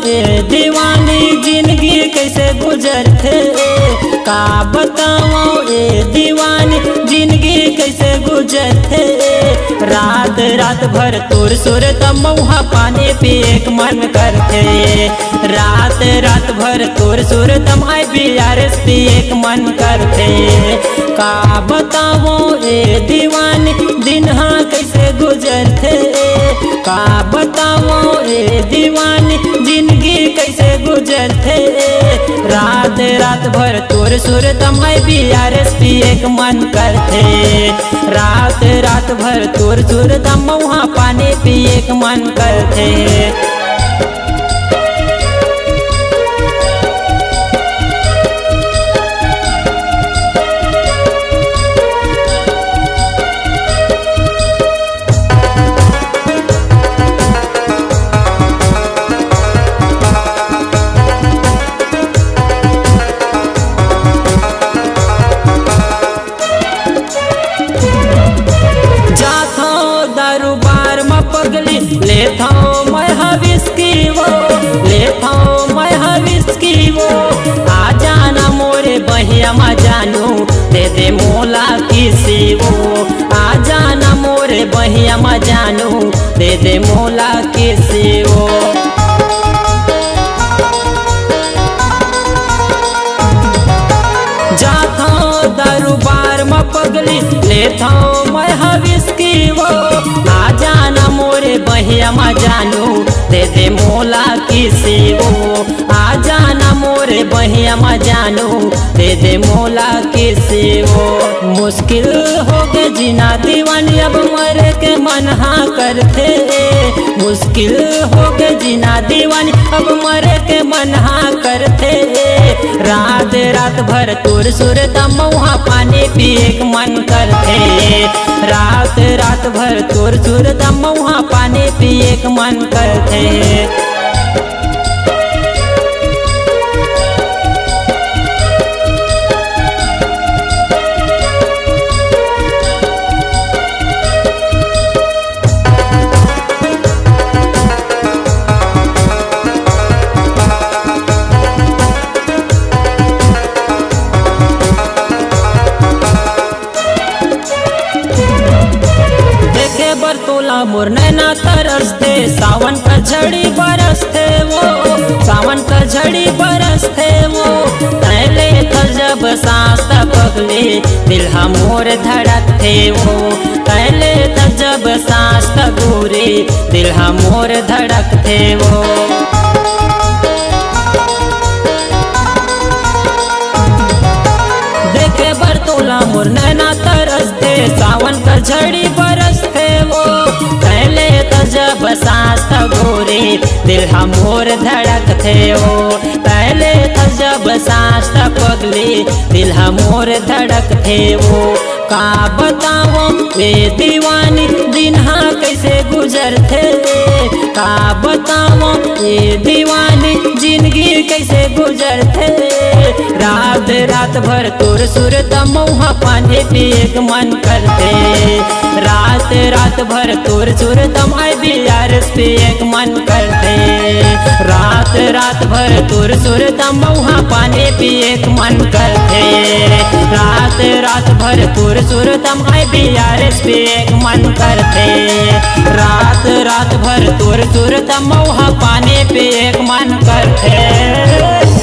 ए दीवानी जिंदगी कैसे गुजरते का बताओ ए दीवानी जिंदगी कैसे गुजरते रात रात भर तोर सुरत मऊहा पानी पिए के मन करते रात रात भर तोर सुरत माई बियारस पिए के मन करते का बताओ ए दीवानी दिन हाँ कैसे गुजरते का बताओ ए दीवानी जिंदगी कैसे गुजरते रात रात भर तोर सुरत माई बियारस पिए के मन करते रात रात भर तोर सुरत मऊहा पानी पिए के मन करते। लेता हूँ मैं हविस की वो लेता हूँ मैं हविस की वो आ जाना मोरे बहिया मा जानू दे दे मोला किसी वो आ जाना मोरे बहिया मा जानू दे दे मोला किसी वो जाता हूँ दरबार में पगली लेता हूँ मैं हविस की वो आ जाना मोरे बहिया मा जानू दे दे मोला किसी वो आ जाना मोरे बहिया मा जानू दे दे मोला किसी वो मुश्किल हो गए जीना दीवानी अब मरे के मन हाँ करते मुश्किल हो गए जीना दीवानी अब मरे के मन हाँ करते रात रात भर तोर सुरत मऊहा पानी पिए के मन करते रात रात भर तोर सुरत मऊहा पानी पिए के मन करते। तोला मोर नैना तरसते सावन का झड़ी बरसते वो सावन का झड़ी बरसते वो पहले तो जब सांस पगले दिल मोर धड़कते वो पहले तो जब सांस गोरे दिल मोर धड़कते वो देखे बरतोला मोर नैना तरसते सावन का झड़ी बरसते वो पहले तो जब सांस गोरे दिल मोर धड़कते हो पहले तो जब सांस पगले दिल मोर धड़कते हो का बताओ वे दीवानी दिन हाँ कैसे गुजरते का बताओ ये दीवानी जिंदगी कैसे गुजरते रात रात भर तोर सुरत मऊहा पानी पिए के मन करते रात रात भर तोर सुरत माई बियारस पिए के मन करते रात रात भर तोर सुरत मऊहा पानी पिए के मन करते रात रात भर तोर सुरत माई बियारस पिए के मन करते रात रात भर तोर सुरत मऊहा पानी पिए के मन करते।